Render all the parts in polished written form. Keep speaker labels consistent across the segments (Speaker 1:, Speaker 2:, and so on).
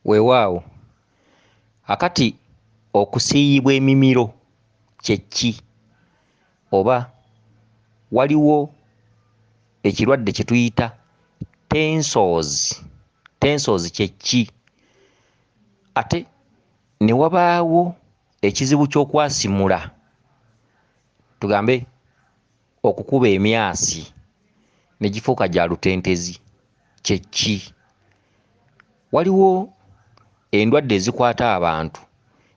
Speaker 1: Weewaawo akati okusiiyibwa emimiro kye ki? Oba waliwo ekirwadde kye tuyita tensozi. Tensozi kye ki? Ate ne wabaawo ekizibu ky'okwasimula, tugambe okukuba emyasi ne gifuuka gya lutentezi kye ki? Waliwo endwadde ezikwata abantu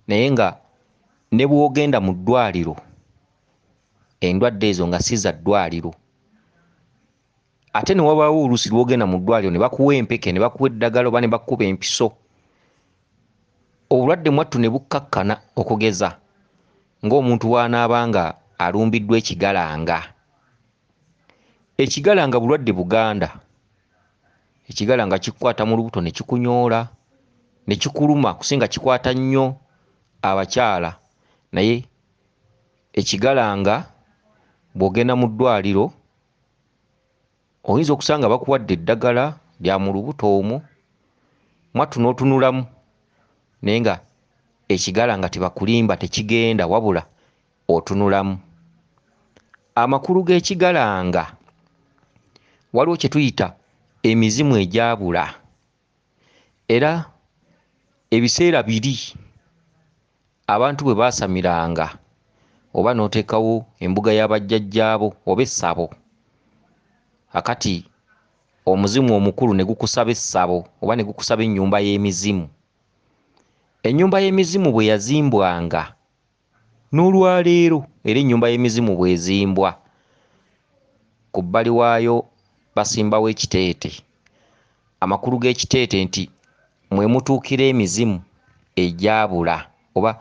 Speaker 1: naye nga ne bw'ogenda mu ddwaliro endwadde ezo nga si za ddwaliro. Ate ne wabaawo oluusi lw'ogenda mu ddwaliro ne bakuwa empeke, ne bakuwa eddagala oba ne bakuba empiso, obulwadde mwattu ne bukkakkana okugeza ng'omuntu bw'anaaba nga alumbiddwa ekigalanga. Ekigalanga bulwadde buganda. Ekigalanga kikukwata mu lubuto ne kikunyoola ne kikuluma, kusinga kikwata nnyo abakyala, naye ekigalanga bw'ogenda mu ddwaliro oyinza okusanga bakuwadde eddagala lya mu lubuto omwo, mwattu n'otunulamu naye nga ekigalanga tebakulimba, tekigenda, wabula otunulamu. Amakulu g'ekigalanga, waliwo kye tuyita emizimu egyabula, era ebiseera biri abantu bwe baasamiranga oba n'oteekawo embuga y'abajjajjaabo oba essabo, akati omuzimu omukulu ne gukusaba essabo oba ne gukusaba ennyumba y'emizimu. Ennyumba y'emizimu bwe yazimbwanga n'olwaleero era ennyumba y'emizimu bw'ezimbwa, ku bbali waayo basimbawo ekiteete. Amakulu g'ekiteete nti mwe mutuukira emizimu egyabula oba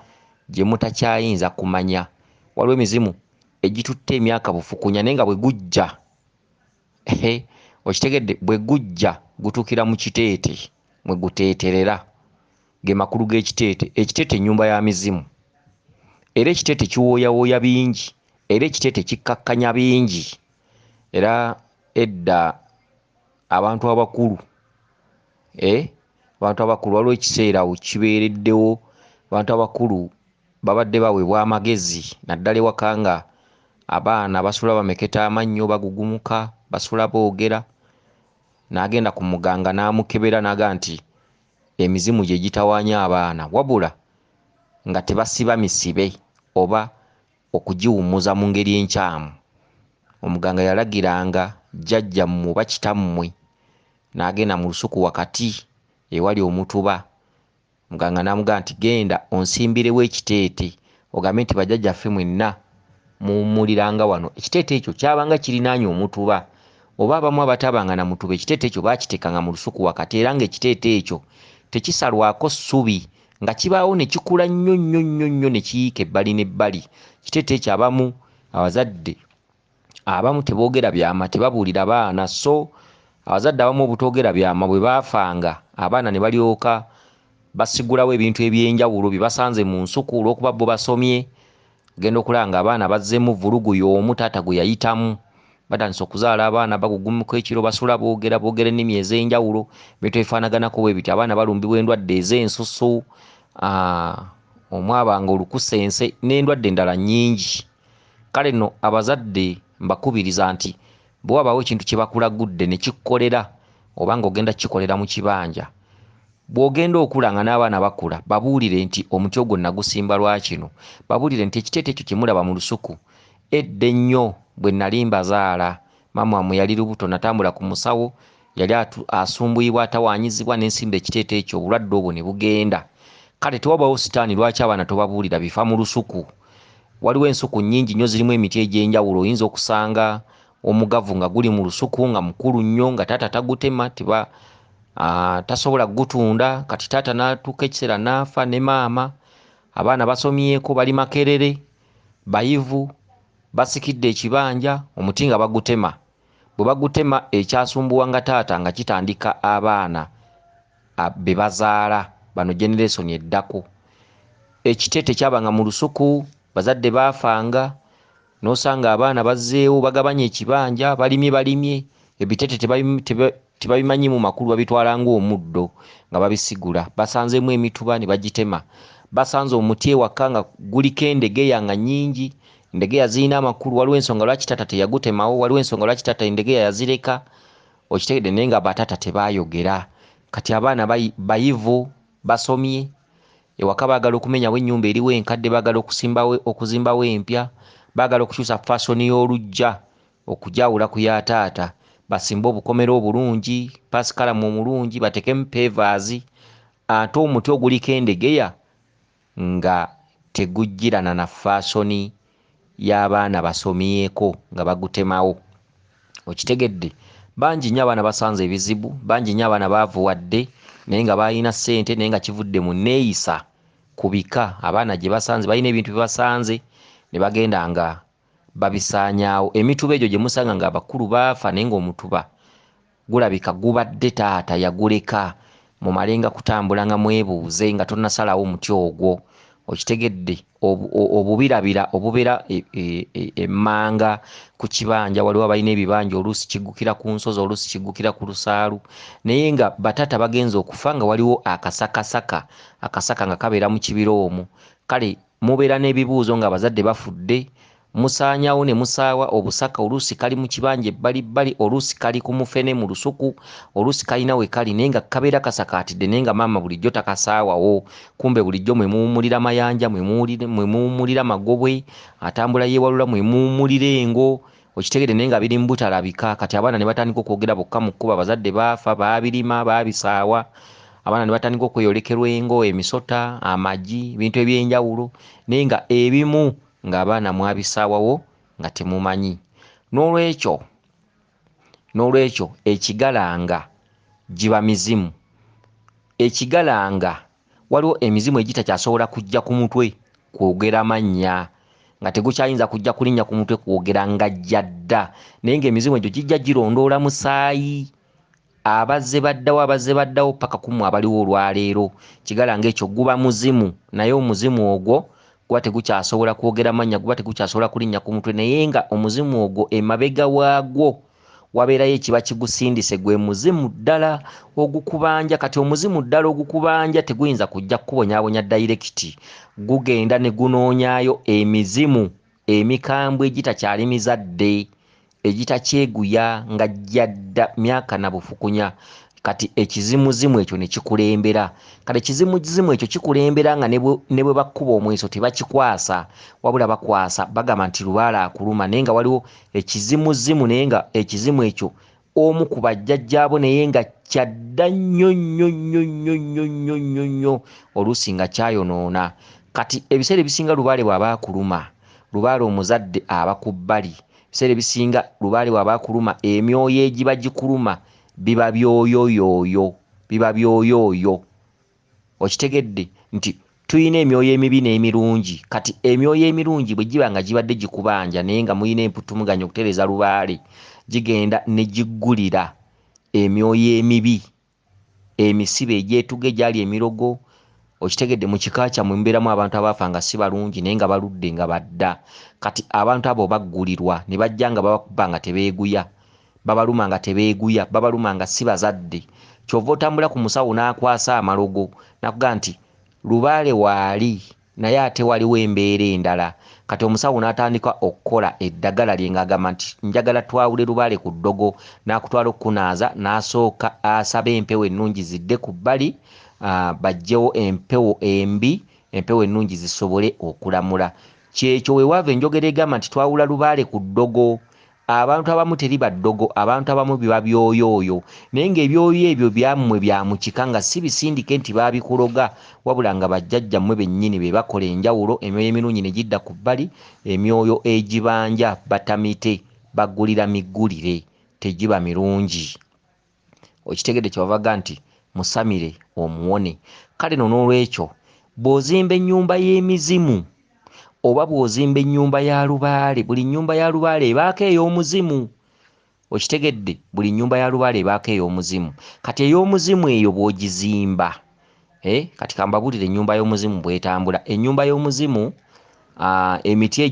Speaker 1: gye mutakyayinza kumanya. Waliwo emizimu egitutte emyaka bufukunya naye nga bwe gujja, okitegedde, bwe gujja gutuukira mu kiteete mwe guteeterera. Ge makulu g'ekiteete. Ekiteete nnyumba ya mizimu, era ekiteete kiwooyawooya bingi, era ekiteete kikkakkanya bingi. Era edda abantu abakulu, abantu abakulu waliwo ekiseera awo kibeereddewo, abantu abakulu babadde baweebwa amagezi naddala ewaka nga abaana basula bameketa amannyo bagugumuka, basula boogera, n'agenda ku muganga n'amukebera n'aga nti emizimu gye gitawaanya abaana, wabula nga tebasiba misibe oba okugiwummuza mu ngeri enkyamu. Omuganga yalagiranga jjajjammwe oba kitammwe n'agenda mu lusuku wakati ewali omutuba. Muganga n'amugamba nti genda onsimbirewo ekiteete ogambe nti bajjajjaffe mwenna muwummuliranga wano. Ekiteete ekyo kyabanga kirinaanye omutuba, oba abamu abataabanga na mutuba ekiteete ekyo baakiteekanga mu lusuku wakati, era ng'ekiteete ekyo tekisalwako ssubi, nga kibaawo ne kikula nnyo nnyo nnyo nnyo ne kiyiika ebbali n'ebbali. Ekiteete ekyo abamu abazadde abamu teboogera byama, tebabuulira baana, so abazadde abamu obutoogera byama bwe baafanga abaana ne balyoka basigulawo ebintu eby'enjawulo bye basanze mu nsuku olw'okuba bo basomye. Ogenda okulaba ng'abaana bazzeemu vulugu y'omu taata gwe yayitamu, batandise okuzaala abaana bagugumuka ekiro, basula boogera ennimi ez'enjawulo, ebintu ebifaanaganako bwe biti. Abaana balumbibwa endwadde ez'ensusu, omwabanga olukusense n'endwadde endala nnyingi. Kale nno abazadde mbakubiriza nti bwe wabaawo ekintu kye bakulagudde ne kikkolera oba ng'ogenda kikolera mu kibanja, bw'ogenda okula nga n'abaana bakula, babuulire nti omuti ogwo nagusimba lwakino, babuulire nti ekiteete ekyo kye mulaba mu lusuku edda ennyo bwe nnali mbazaala maama wammwe yali lubuto, natambula ku musawo, yali asumbuyibwa atawaanyizibwa, n'ensimba ekiteete ekyo, obulwadde obwo ne bugenda. Kale tewabaawo sitaani, lwaki abaana tobabuulira bifa mu lusuku? Waliwo ensuku nnyingi nnyo zirimu emiti egy'enjawulo. Oyinza okusanga omugavu nga guli mu lusuku nga mukulu nnyo, nga taata tagutema, tasobola gutunda, kati taata n'atuuka ekiseera n'afa ne maama. Abaana basomyeko, bali Makerere, bayivu, basikidde ekibanja, omuti nga bagutema. Bwe bagutema ekyasumbuwanga taata nga kitandika abaana be bazaala, bano generation eddako. Ekiteete kyabanga mu lusuku, bazadde baafanga, n'osanga abaana bazzeewo bagabanya ekibanja, balimye, ebiteete tebabimanyi mu makulu babitwala ng'omuddo nga babisigula. Basanzeemu emituba ne bagitema. Basanze omuti ewaka nga guliko endegeya nga nnyingi. Endegeya zirina amakulu. Waliwo ensonga lwaki taata teyagutemawo, waliwo ensonga lwaki taata endegeya yazireka. Okitegedde naye nga bataata tebaayogera. Kati abaana bayivu, basomye, ewaka baagala okumenyawo ennyumba eriwo enkadde, baagala okuzimbawo empya, baagala okukyusa fasoni y'oluggya okugyawula ku ya taata, basimbe obukomero obulungi, pasikalamu omulungi, batekemu pevaazi, ate omuti oguliko endegeya nga tegujjirana na fasoni y'abaana basomyeko nga bagutemawo. Okitegedde? Bangi nnyo abaana basanze ebizibu, bangi nnyo abaana baavuwadde naye nga balina ssente naye nga kivudde mu neeyisa ku bika. Abaana gye basanze balina ebintu bye basanze ne bagenda nga babisaanyaawo. Emituba egyo gye musanga nga abakulu baafa naye ng'omutuba gulabika gubadde taata yaguleka mumalenga kutambula nga mwebuuze nga tonnasalawo omuti ogwo. Okitegedde? Obubirabira obubeera emmanga ku kibanja, waliwo abalina ebibanja oluusi kiggukira ku nsozi, oluusi kiggukira ku lusaalu, naye nga bataata bagenza okufa nga waliwo akasaka nga kabeera mu kibira omwo. Kale mubeera n'ebibuuzo nga abazadde bafudde, musaanyaawo ne musaawa obusaka, oluusi kali mu kibanja ebbalibbali, oluusi kali ku mufene mu lusuku, oluusi kalina we kali naye nga kabeera kasakaatidde naye nga maama bulijjo takasaawawo. Kumbe bulijjo mwe muwummulira mayanja, mwe muwummulira magobwe, atambula yeewalula mwe muwummulira engo. Okitegedde naye nga biri mu butalabika. Kati abaana ne batandika okwogera bokka mu kkuba, abazadde baafa, baabirima, baabisaawa. Abaana ne batandika okweyolekerwa engo, emisota, amagi, ebintu eby'enjawulo, naye nga ebimu ng'abaana mwabisaawawo nga temumanyi. N'olwekyo ekigalanga giba mizimu. Ekigalanga waliwo emizimu egitakyasobola kujja ku mutwe kwogera mannya, nga tegukyayinza kujja kulinnya ku mutwe kwogera ng'ajja dda, naye ng'emizimu egyo gijja girondoola musaayi. Abazze baddawo paka kummwe abaliwo olwaleero. Kigalanga ekyo guba muzimu, naye omuzimu ogwo guba tegukyasobola kwogera mannya, guba tegukyasobola kulinnya ku mutwe, naye nga omuzimu ogwo emabega waagwo wabeerayo ekiba kigusindise, gwe muzimu ddala ogukubanja. Kati omuzimu ddala ogukubanja teguyinza kujja kukubonyaabonya dayirekiti, gugenda ne gunoonyaayo emizimu emikambwe egitakyali mizadde, egitakyeguya nga jjadda myaka na bufukunya. Kati ekizimuzimu ekyo ne kikulembera. Kati ekizimuzimu ekyo kikulembera nga ne bwe bakkuba omweso tebakikwasa, wabula bakwasa bagamba nti lubaale akuluma, naye nga waliwo ekizimuzimu, naye nga ekizimu ekyo omu ku bajjajjaabo naye nga kyadda nnyo oluusi nga kyayonoona. Kati ebiseera ebisinga lubaale bw'aba akuluma, lubaale omuzadde aba ku bbali. Ebiseera ebisinga lubaale bw'aba akuluma, emyoyo egiba gikuluma biba byoyoyooyo. Okitegedde nti tuyina emyoyo emibi n'emirungi. Kati emyoyo emirungi bwe giba nga gibadde gikubanja naye nga muyina emputumuganya okutereeza lubaale, gigenda ne giggulira emyoyo emibi, emisibe egyetuga egyali emirogo. Okitegedde? Mu kika kyammwe mubeeramu abantu abaafa nga si balungi naye nga baludde nga badda. Kati abantu abo baggulirwa ne bajja nga babakuba nga tebeeguya, babaluma nga tebeeguya, babaluma nga si bazadde. Kyova otambula ku musawo n'akwasa amalogo n'akugamba nti lubaale waali naye ate waliwo embeera endala. Kati omusawo n'atandika okukola eddagala lye ng'agamba nti njagala twawule lubaale ku ddogo, n'akutwala okukunaaza, n'asooka asaba empewo ennungi zidde ku bbali, baggyewo empewo embi, empewo ennungi zisobole okulamula. Kyekyo weewaava enjogera egamba nti twawula lubaale ku ddogo. Abantu abamu teri baddogo, abantu abamu biba byoyooyo, naye ng'ebyoyo ebyo byammwe bya mu kika nga si bisindike nti baabikuloga, wabula nga bajjajjammwe bennyini be bakola enjawulo. Emyoyo emirungi ne gidda ku bbali, emyoyo egibanja batamite, baggulira miggulire, tegiba mirungi. Okitegedde? Kyebavaga nti musamire omuwone. Kale no n'olwekyo bw'ozimba ennyumba y'emizimu oba bw'ozimba ennyumba ya lubaale, buli nnyumba ya lubaale ebaako ey'omuzimu. Okitegedde? Buli nnyumba ya lubaale ebaako ey'omuzimu. Kati ey'omuzimu eyo bw'ogizimba, kati kambabuulire ennyumba y'omuzimu bw'etambula. Ennyumba y'omuzimu, emiti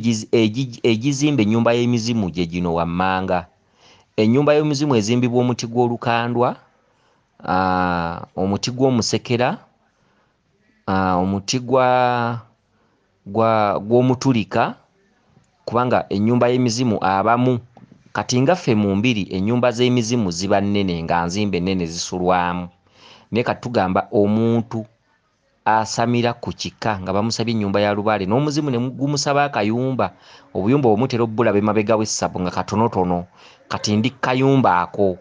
Speaker 1: egizimba ennyumba y'emizimu gye gino wammanga. ennyumba y'omuzimu ezimbibwa omuti gw'olukandwa, omuti gw'omusekera, omuti gw'omutulika, kubanga ennyumba y'emizimu abamu kati nga ffe mu mbiri ennyumba z'emizimu ziba nnene nga nzimbe nnene zisulwamu, naye kati tugamba omuntu asamira ku kika nga bamusabye ennyumba ya lubaale n'omuzimu ne gumusaba akayumba, obuyumba obumutera obbulabe mabega w'essabu nga katonotono, kati ndi kayumba ako,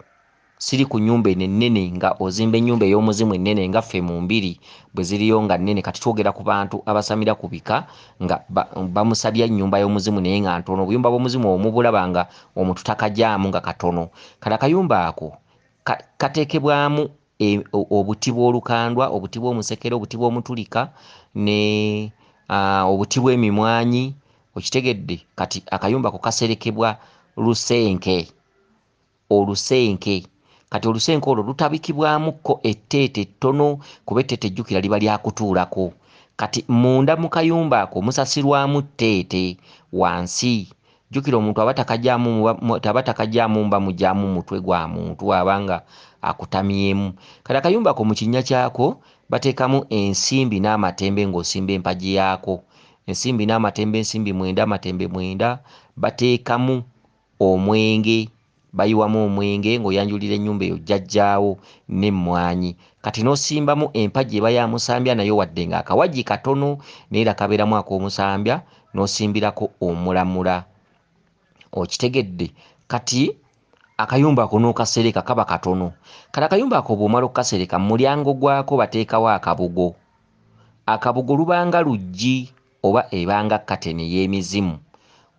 Speaker 1: siri ku nnyumba eno ennene nga ozimba ennyumba ey'omuzimu ennene nga ffe mu mbiri bwe ziriyo nga nnene. Kati twogera ku bantu abasamira ku bika nga bamusabya ennyumba y'omuzimu naye nga ntono, obuyumba bw'omuzimu omubulaba nga omuntu takajaamu nga katono. Kati akayumba ako kateekebwamu obuti bw'olukandwa, obuti bw'omusekere, obuti bw'omutulika ne obuti bw'emimwanyi, okitegedde. Kati akayumba ako kaserekebwa lusenke, olusenke. Kati olusenke olwo lutabikibwamukko etteete ettono, kuba etteete ejjukira liba lyakutuulako. Kati munda mu kayumba ako musasirwamu tteete wansi. Jjukira omuntu aba takajjaamu mba mujjaamu mutwe gwa muntu abanga akutamyemu. Kati akayumba ako mu kinnya kyako bateekamu ensimbi n'amatembe ng'osimba empagi yaako. Ensimbi n'amatembe, ensimbi mwenda, amatembe mwenda. Bateekamu omwenge, bayiwamu omwenge ng'oyanjulira ennyumba eyo jjajjaawo n'emmwanyi. Kati n'osimbamu empagi eba yamusambya nayo wadde nga akawagi katono naye era kabeeramu ak'omusambya, n'osimbirako omulamula. Okitegedde. Kati akayumba ako n'okasereka kaba katono. Kati akayumba ako bw'omala okukasereka mu mulyango gwako bateekawo akabugo. Akabugo lubanga luggi oba ebanga kateni y'emizimu.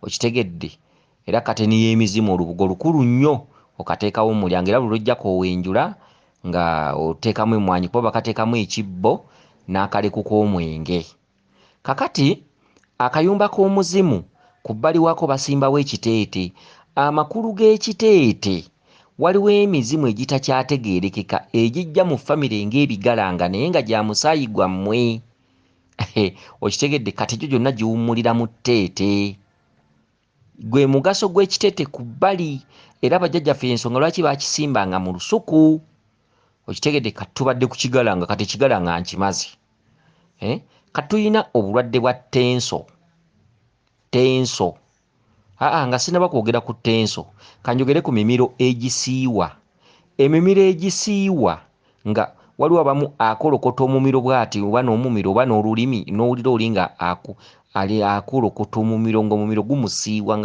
Speaker 1: Okitegedde. Era kateni y'emizimu olubugo lukulu nnyo okateekawo mu mulyango, era lulojjako owenjula nga oteekamu emmwanyi kuba bakateekamu ekibbo n'akaleku k'omwenge. Kakati akayumba k'omuzimu ku bbali waako basimbawo ekiteete. Amakulu g'ekiteete, waliwo emizimu egitakyategeerekeka egijja mu famire ng'ebigalanga naye nga gya musaayi gwammwe. Okitegedde. Kati gyo gyonna giwummulira mu tteete. Gwe mugaso gw'ekiteete ku bbali, era bajjajjaffe ensonga lwaki baakisimbanga mu lusuku. Okitegedde. Kati tubadde ku kigalanga, kati ekigalanga nkimazi. Kati tulina obulwadde bwa tenso. Nga sinaba kwogera ku tenso, kanjogere ku mimiro egisiiwa. Emimiro egisiiwa nga waliwo abamu akolokota omumiro bw'ati oba n'omumiro oba n'olulimi n'owulira oli nga akolokota omumiro ng'omumiro gumusiiwa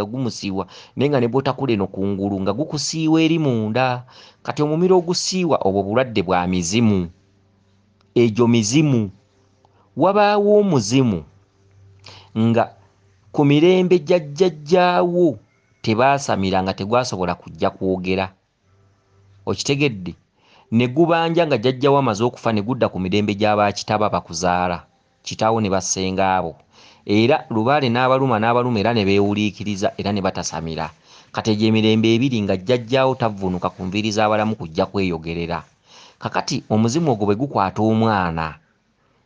Speaker 1: naye nga ne bw'otakula eno kungulu nga gukusiiwa eri munda. Kati omumiro ogusiiwa obwo bulwadde bwa mizimu. Egyo mizimu. Wabaawo omuzimu nga ku mirembe jjajjaawo tebaasamira nga tegwasobola kujja kwogera. Okitegedde. Ne gubanja nga jjajjaawo amaze okufa ne gudda ku mirembe gy'abaakitaba bakuzaala, kitaawo ne bassengaabo. Era lubaale n'abaluma era ne beewuliikiriza era ne batasamira. Kati egyo emirembe ebiri nga jjajjaawo tavvuunuka ku nviiri z'abalamu kujja kweyogerera. Kakati omuzimu ogwo bwe gukwata omwana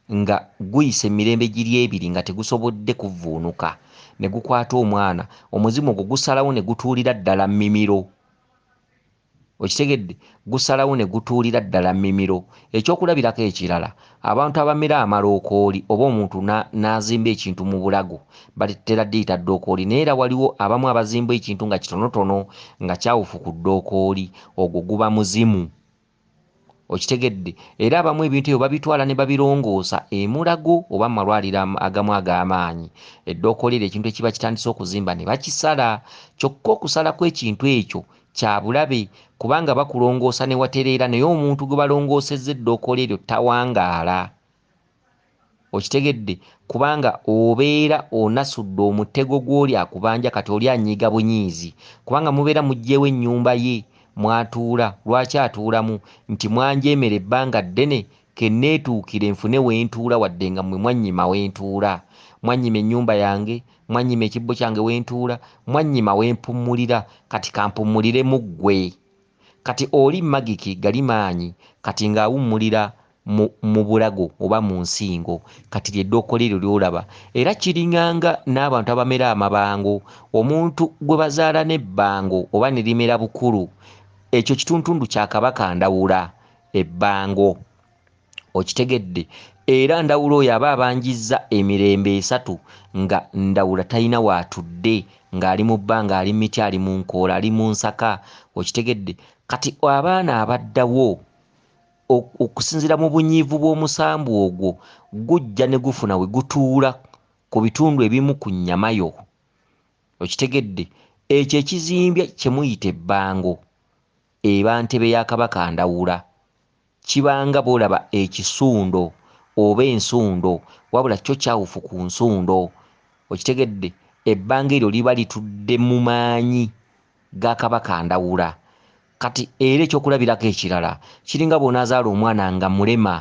Speaker 1: nga guyisa emirembe giri ebiri nga tegusobodde kuvvuunuka, ne gukwata omwana, omuzimu ogwo gusalawo ne gutuulira ddala mmimiro. Okitegedde. Gusalawo ne gutuulira ddala mmimiro. Ekyokulabirako ekirala, abantu abamera amalookooli oba omuntu n'azimba ekintu mu bulago batera ddiyita ddookooli, naye era waliwo abamu abazimba ekintu nga kitonotono nga kyawufu ku ddookooli, ogwo guba muzimu. Okitegedde. Era abamu ebintu ebyo babitwala ne babirongoosa emulago oba mu malwaliro agamu ag'amaanyi. Eddookooli eryo ekintu ekiba kitandise okuzimba ne bakisala. Kyokka okusala kw'ekintu ekyo kya bulabe kubanga bakulongoosa ne watereera naye omuntu gwe balongoosezza eddookooli eryo tawangaala. Okitegedde. Kubanga obeera onasudde omutego gw'oli akubanja, kati oli anyiiga bunyiizi kubanga mubeera muggyeewo ennyumba ye mwatuula. Lwaki atuulamu? Nti mwanjeemera ebbanga ddene kenneetuukire nfune wentuula wadde nga mmwe mwannyima wentuula. Mwannyima ennyumba yange, mwannyima ekibbo kyange wentuula, mwannyima wempummulira, kati kampummulire mu ggwe. Kati oli magiki gali maanyi, kati ng'awummulira mu bulago oba mu nsingo kati ly'eddokole eryo ly'olaba era kiringanga n'abantu abamera amabango omuntu gwe bazaala n'ebbango oba ne limera bukulu ekyo kituntundu kya kabaka ndawula ebbango okitegedde era ndawula oyo aba abanjizza emirembe esatu nga ndawula talina waatudde ng'ali mu bbanga ali miti ali mu nkoola ali mu nsaka okitegedde kati abaana abaddawo okusinziira mu bunyiivu bw'omusambu ogwo gujja ne gufuna we gutuula ku bitundu ebimu ku nnyamayo okitegedde ekyo ekizimbye kye muyita ebbango eba ntebe ya kabaka ndawula kibanga bw'olaba ekisundo oba ensundo wabula kyo kyawufu ku nsundo okitegedde ebbanga eryo liba litudde mu maanyi ga kabaka ndawula kati era ekyokulabirako ekirala kiringa bw'onaazaala omwana nga mulema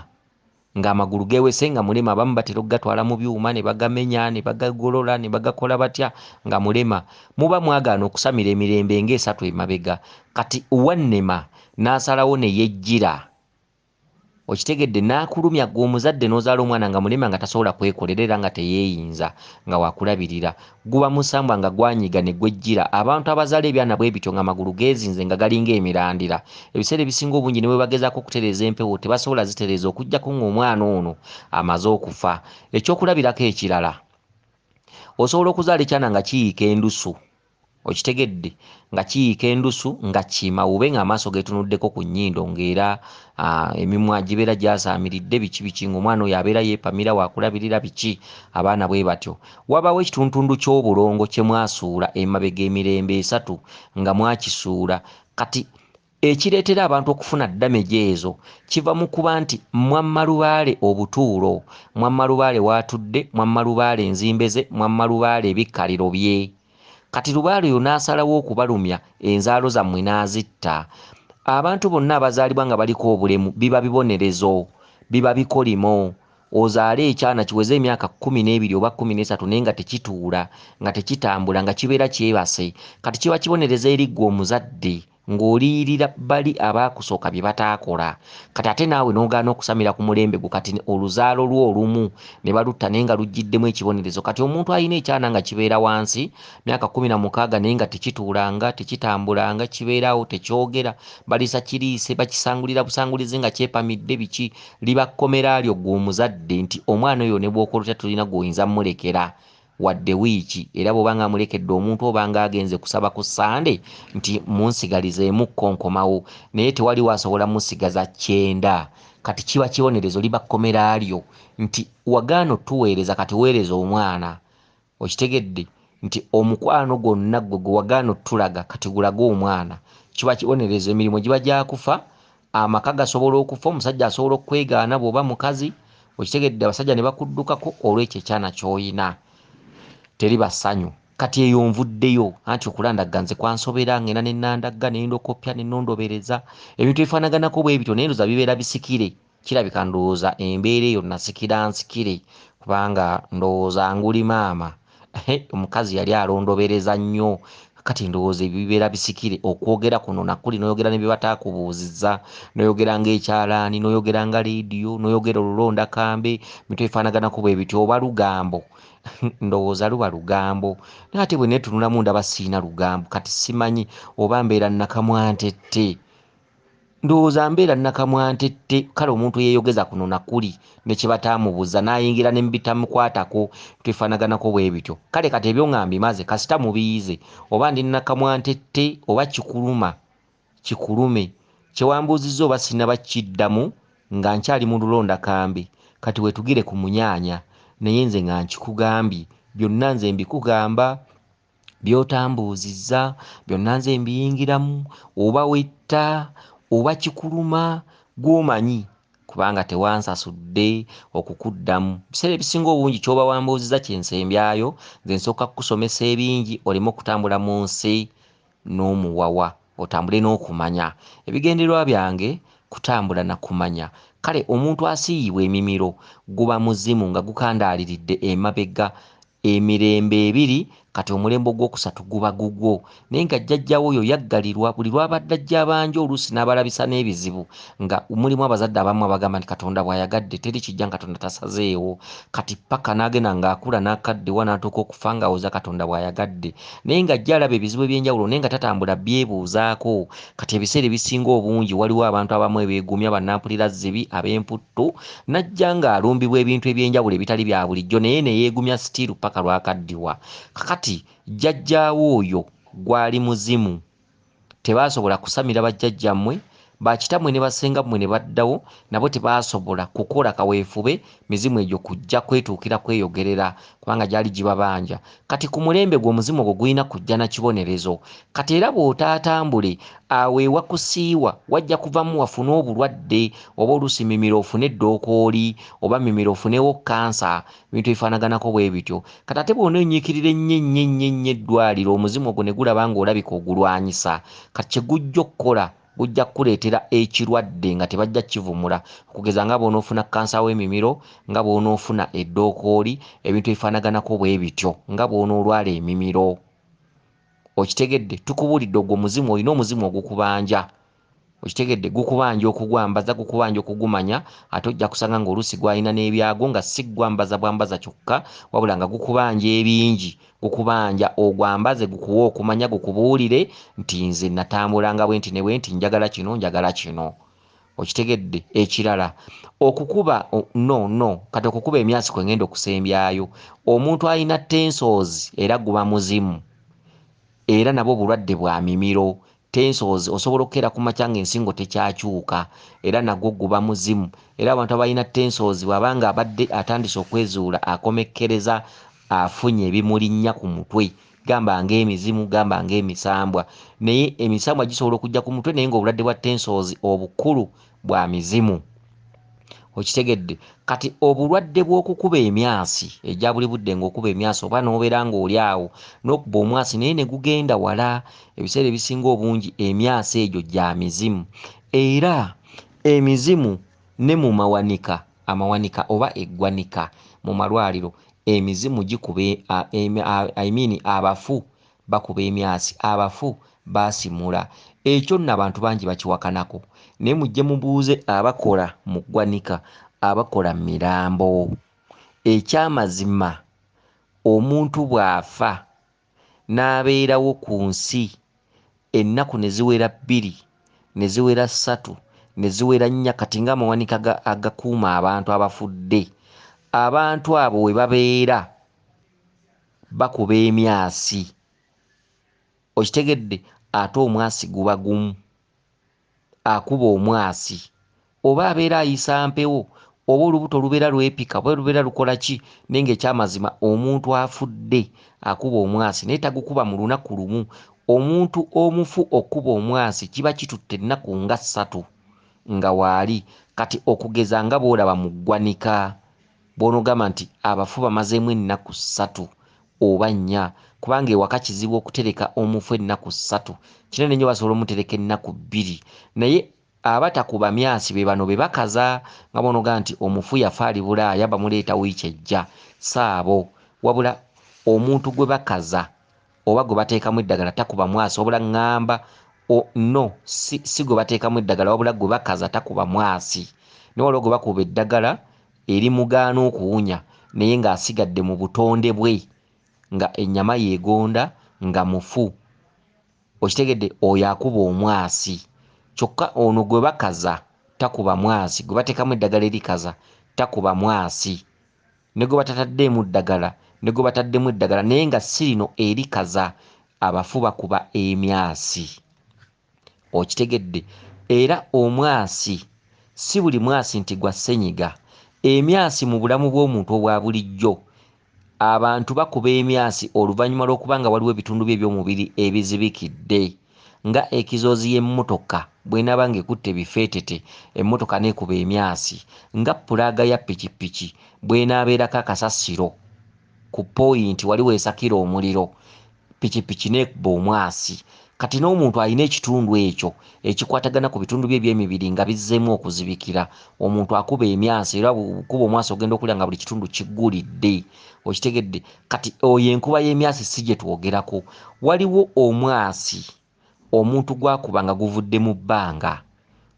Speaker 1: ng'amagulu geewese nga mulema abamu batera okugatwala mu byuma ne bagamenya ne bagagolola ne bagakola batya nga mulema muba mwagaana okusamira emirembe ng'esatu emabega kati wannema n'asalawo ne yejjira okitegedde n'akulumya gwe omuzadde n'ozaala omwana nga mulema nga tasobola kwekolera era nga teyeeyinza nga wakulabirira guba musambwa nga gwanyiga ne gwejjira abantu abazaala ebyana bwe bityo nga amagulu geezinze nga galinga emirandira ebiseera ebisinga obungi ne bwe bagezaako okutereeza empewo tebasobola zitereeza okuggyako ng'omwana ono amaze okufa ekyokulabirako ekirala osobola okuzaala ekyana nga kiyiika endusu okitegedde nga kiyiika endusu nga kimawube ng'amaaso geetunuddeko ku nnyindo ng'era emimwa gibeera gyasaamiridde biki ng'omwana oyo abeera yeepamira waakulabirira biki abaana bwe batyo wabaawo ekituntundu ky'obulongo kye mwasuula emabega emirembe esatu nga mwakisuula kati ekireetera abantu okufuna dameje ezo kiva mu kuba nti mwamma lubaale obutuulo mwamma lubaale waatudde mwamma lubaale enzimbe ze mwamma lubaale ebikkaliro bye kati lubaale oyo n'asalawo okubalumya enzaalo zammwe n'azitta abantu bonna abazaalibwa nga baliko obulemu biba bibonerezo biba bikolimo ozaale ekyana kiweze emyaka 12 oba 13 naye nga tekituula nga tekitambula nga kibeera kyebase kati kiba kibonereza eri ggwe omuzadde ng'oliyirira bali abaakusooka bye bataakola kati ate naawe n'ogaana okusamira ku mulembe gwo kati oluzaalo lwo olumu ne balutta naye nga lujjiddemu ekibonerezo kati omuntu alina ekyana nga kibeera wansi myaka 16 naye nga tekituulanga tekitambulanga kibeerawo tekyogera balisa kiriise bakisangulira busangulize nga kyepamidde biki liba kkomera lyo ggwe omuzadde nti omwana oyo ne bw'okola otya tulina gw'oyinza mmulekera wadde wiiki era bw'obanga amulekedde omuntu obanga agenze kusaba ku Sande nti munsigalizeemu kkonkomawo naye tewali wasobola musigaza 9 kati kiba kibonerezo liba kkomera lyo nti wagaana otuweereza kati weereza omwana okitegedde nti omukwano gwonna gwe wagaana otulaga kati gulaga omwana kiba kibonerezo emirimu giba gyakufa amaka gasobola okufa omusajja asobola okwegaana bw'oba mukazi okitegedde abasajja ne bakuddukako olw'ekyo ekyana ky'oyina teri basanyu kati eyo nvuddeyo anti okulandagga nze kwansobera ngena ne nandagga ne ndokopya ne nondobereza ebintu ebifaanaganako bwe bityo naye ndowooza bibeera bisikire kirabika ndowooza embeera eyo nasikira nsikire kubanga ndowooza nguli maama omukazi yali alondobereza nnyo kati ndowooza ebyo bibeera bisikire okwogera kuno nakuli n'oyogera ne bye bataakubuuzizza n'oyogera ng'ekyalaani n'oyogera nga leediyo n'oyogera olulonda kambe bintu ebifaanaganako bwe bityo oba lugambo ndowooza luba lugambo naye ate bwe neetunulamu ndaba siina lugambo kati simanyi oba mbeera nakamwantette ndowooza mbeera nakamwantette kale omuntu yeeyogeza kuno nakuli ne kye bataamubuuza n'ayingira ne mbitamukwatako twefaanaganako bwe bityo kale kati ebyo nga mbimaze kasita mubiyize oba ndi nakamwantette oba kikulume kyewambuuzizza oba sinaba kiddamu nga nkyali mu lulonda kambi kati wetugire ku munyaanya naye nze nga nkikugambye byonna nze mbikugamba by'otambuuzizza byonna nze mbiyingiramu oba wetta oba kikuluma gw'omanyi kubanga tewansasudde okukuddamu biseera ebisinga obungi ky'oba wambuuzizza kyensembyayo nze nsooka kukusomesa ebingi oleme okutambula mu nsi n'omuwawa otambule n'okumanya ebigendererwa byange kutambula na kumanya kale omuntu asiiyibwa emimiro guba muzimu nga gukandaaliridde emabega emirembe ebiri kati omulembe ogwokusatu guba gugwo naye nga jjajjaawo oyo yaggalirwa buli lwabadde ajja abanja oluusi n'abalabisa n'ebizibu nga mulimu abazadde abamu abagamba nti Katonda bw'ayagadde teri kijja Katonda tasazeewo kati paka n'agenda ng'akula n'akaddewa n'atuuka okufa ng'awuza Katonda bw'ayagadde naye nga ajja alaba ebizibu eby'enjawulo naye nga tatambula byebuuzaako kati ebiseera ebisinga obungi waliwo abantu abamu ebeegumya bannampulira zzibi ab'emputtu najja ng'alumbibwa ebintu eby'enjawulo ebitali bya bulijjo naye ne yeegumya sitiiru paka lwakaddiwa kakati jjajjaawo oyo gwali muzimu tebaasobola kusamira bajjajjammwe bakitammwe ne basengammwe ne baddawo nabo tebaasobola kukola kaweefube mizimu egyo kujja kwetuukira kweyogerera kubanga gyali gibabanja kati ku mulembe gwe omuzimu ogwo gulina kujja na kibonerezo kati era bw'otaatambule awo ewakusiiwa wajja kuvamu wafune obulwadde oba oluusi mimiro ofune eddookooli oba mimiro ofunewo kansa ebintu ebifaanaganako bwe bityo kati ate bw'onoonyiikirira ennyo eddwaliro omuzimu ogwo ne gulaba ng'olabika ogulwanyisa kati kye gujja okukola gujja kuleetera ekirwadde nga tebajja kivumula okugeza nga bw'onoofuna kansa w'emimiro nga bw'onoofuna eddookooli ebintu ebifaanaganako bwe bityo nga bw'onoolwala emimiro okitegedde tukubuulidde ogwo omuzimu olina omuzimu ogukubanja okitegedde gukubanja okugwambaza gukubanja okugumanya ate ojja kusanga ng'oluusi gwalina n'ebyago nga si gwambaza bwambaza kyokka wabula nga gukubanja ebingi gukubanja ogwambaze gukuwe okumanya gukubuulire nti nze natambulanga bwe nti ne bwe nti njagala kino okitegedde ekirala okukuba kati okukuba emyasi kwe ngenda okusembyayo omuntu alina tensozi era guba muzimu era nabo obulwadde bwa mimiro tensozi osobola okukeera ku makya ng'ensingo tekyakyuka era nagwo guba muzimu era abantu abalina tensozi bw'abanga abadde atandise okwezuula akomekkereza afunye ebimulinnya ku mutwe gamba ng'emizimu gamba ng'emisambwa naye emisambwa gisobola okujja ku mutwe naye ng'obulwadde bwa tensozi obukulu bwa mizimu okitegedde kati obulwadde bw'okukuba emyasi ejja buli budde ng'okuba emyasi oba n'obeera ng'oli awo n'okuba omwasi naye ne gugenda wala ebiseera ebisinga obungi emyasi egyo gya mizimu era emizimu ne mu mawanika amawanika oba eggwanika mu malwaliro emizimu gikuba abafu bakuba emyasi abafu baasimula ekyo nno abantu bangi bakiwakanako naye mujje mubuuze abakola mu ggwanika abakola mu mirambo ekyamazima omuntu bw'afa n'abeerawo ku nsi ennaku ne ziwera 2 ne ziwera 3 ne ziwera 4 kati ng'amawanika agakuuma abantu abafudde abantu abo we babeera bakuba emyasi okitegedde ate omwasi guba gumu akuba omwasi oba abeera ayisa mpewo oba olubuto lubeera lwepika oba lubeera lukola ki naye ng'ekyamazima omuntu afudde akuba omwasi naye tagukuba mu lunaku lumu omuntu omufu okuba omwasi kiba kitutte ennaku nga 3 nga waali kati okugeza nga bw'olaba mu ggwanika bw'onogamba nti abafu bamazeemu ennaku 3 oba 4 kubanga ewaka kizibu okutereka omufu ennaku 3 kinene nnyo basobola omutereka ennaku 2 naye abatakuba myasi be bano be bakaza nga bw'onogamba nti omufu yafa ali Bulaaya bamuleeta wiiki ejja saabo wabula omuntu gwe bakaza oba gwe bateekamu eddagala takuba mwasi wabula ŋŋamba si gwe bateekamu eddagala wabula gwe bakaza takuba mwasi naye waliwo gwe bakuba eddagala eri mugaana okuwunya naye ng'asigadde mu butonde bwe nga ennyama yeegonda nga mufu okitegedde oyo akuba omwasi kyokka ono gwe bakaza takuba mwasi gwe bateekamu eddagala erikaza takuba mwasi ne gwe batataddeemu ddagala ne gwe bataddemu eddagala naye nga si lino erikaza abafu bakuba emyasi okitegedde era omwasi si buli mwasi nti gwa ssenyiga emyasi mu bulamu bw'omuntu obwa bulijjo abantu bakuba emyasi oluvannyuma lw'okuba nga waliwo ebitundu bye eby'omubiri ebizibikidde nga ekizoozi y'emmotoka bw'enaaba ng'ekutte bifeetete emmotoka neekuba emyasi nga pulaaga ya pikipiki bw'enaabeerako akasasiro ku pooyinti waliwo esakira omuliro pikipiki neekuba omwasi kati n'omuntu alina ekitundu ekyo ekikwatagana ku bitundu bye eby'emibiri nga bizzeemu okuzibikira. Omuntu akuba emyasi era kuba omwasi ogenda okulya nga buli kitundu kiggulidde, okitegedde. Kati oyo enkuba y'emyasi si gye twogerako. Waliwo omwasi omuntu gwakuba nga guvudde mu bbanga,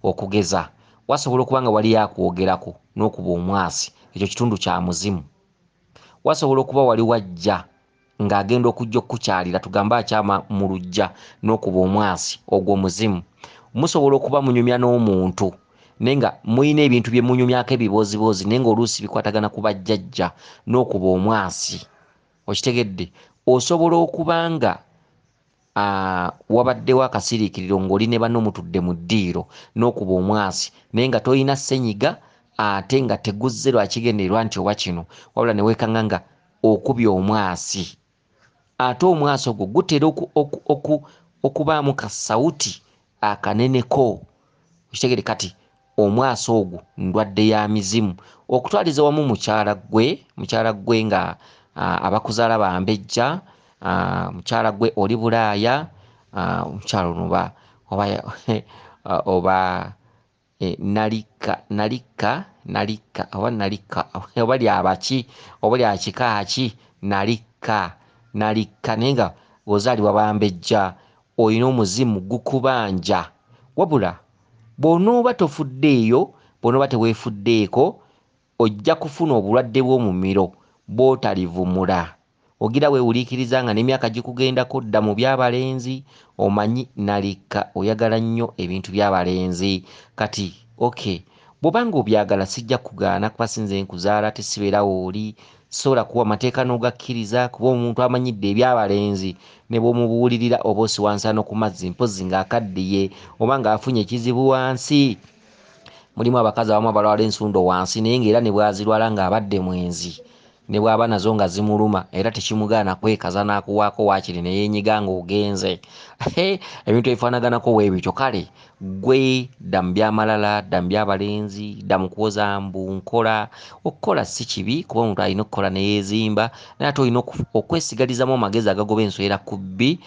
Speaker 1: okugeza wasobola okuba nga wali yakwogerako n'okuba omwasi, ekyo kitundu kya muzimu. Wasobola okuba wali wajja ng'agenda okujja okukukyalira, tugambe akyama mu luggya n'okuba omwasi, ogwo muzimu. Musobola okuba munyumya n'omuntu naye nga muyina ebintu bye munyumyako ebiboozibozi naye nga oluusi bikwatagana ku bajjajja, n'okuba omwasi, okitegedde. Osobola okuba nga wabaddewo akasiriikiriro ng'oli ne banno mutudde mu ddiiro, n'okuba omwasi naye nga toyina ssenyiga ate nga teguzze lwa kigendererwa nti oba kino, wabula ne weekanga nga okubye omwasi. Ate omwasi ogwo gutera okubaamu kasawuti akaneneko, okitegere. Kati omwasi ogwo ndwadde ya mizimu. Okutwaliza wamu mukyala ggwe nga abakuzaala bambejja, mukyala ggwe oli bulaaya, omukyala ono oba nalika oba lyabaki oba lyakika ki, nalika naye nga ozaalibwa bambejja, olina omuzimu gukubanja. Wabula bw'onooba tofuddeeyo, bw'onooba teweefuddeeko, ojja kufuna obulwadde bw'omumiro bw'otalivumula. Ogira weewuliikiriza nga n'emyaka gikugendako, dda mu by'abalenzi, omanyi nalika oyagala nnyo ebintu by'abalenzi. Kati bw'obanga obyagala sijja kugaana kuba sinze nkuzaala tesibeerawo oli, sobola kuwa amateeka n'ogakkiriza kuba omuntu amanyidde eby'abalenzi ne bw'omubuulirira oba osiwansano ku mazzi mpozzi ng'akaddiye oba ng'afunye ekizibu wansi. Mulimu abakazi abamu abalwala ensundo wansi naye ng'era ne bwazirwala ng'abadde mwenzi, ne bw'aba nazo nga zimuluma era tekimugaana kwekaza n'akuwaako waakiri ne yeenyiga ng'ogenze. Ebintu ebifaanaganako bwe bityo. Kale ggwe dda mu by'amalala, dda mu by'abalenzi, dda mu kwoza mbu nkola. Okukola si kibi kuba omuntu alina okukola ne yeezimba, naye ate olina okwesigalizaamu amagezi agagoba enswera ku bbi,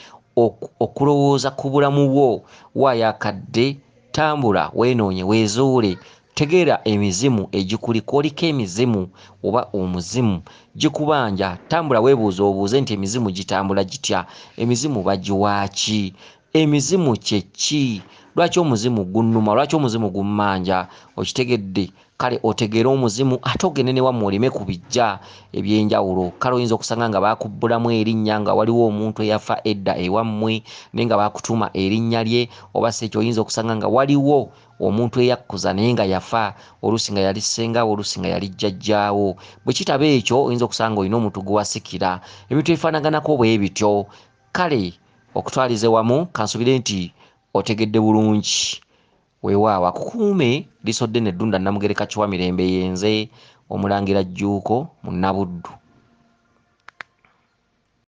Speaker 1: okulowooza ku bulamu bwo. Waayo akadde, tambula weenoonye weezuule. Tegeera emizimu egikuliko, oliko emizimu oba omuzimu gikubanja. Tambula weebuuze obuuze nti emizimu gitambula gitya, emizimu bagiwaaki, emizimu kye ki, lwaki omuzimu gunnuma, lwaki omuzimu gummanja, okitegedde. Kale otegeera omuzimu ate ogende ne wammwe olime ku bijja eby'enjawulo. Kale oyinza okusanga nga baakubbulamu erinnya nga waliwo omuntu eyafa edda ewammwe naye nga baakutuuma erinnya lye, oba si ekyo oyinza okusanga nga waliwo omuntu eyakkuza naye nga yafa, oluusi nga yali ssengaawo, oluusi nga yali jjajjaawo. Bwe kitaba ekyo oyinza okusanga olina omuntu gwe wasikira, ebintu ebifaanaganako bwe bityo. Kale okutwalize wamu kansubire nti otegedde bulungi. Weewaawo akukuume lisodde n'eddunda Namugereka Kiwa Mirembe yenze Omulangira Jjuuko Munabuddu.